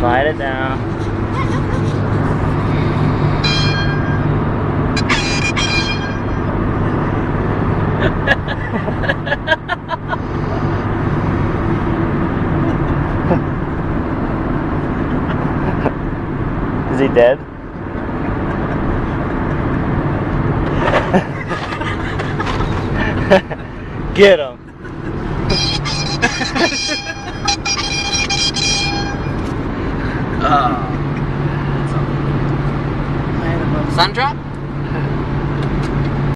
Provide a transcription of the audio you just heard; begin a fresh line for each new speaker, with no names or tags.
Slide it down. Is he dead? Get him.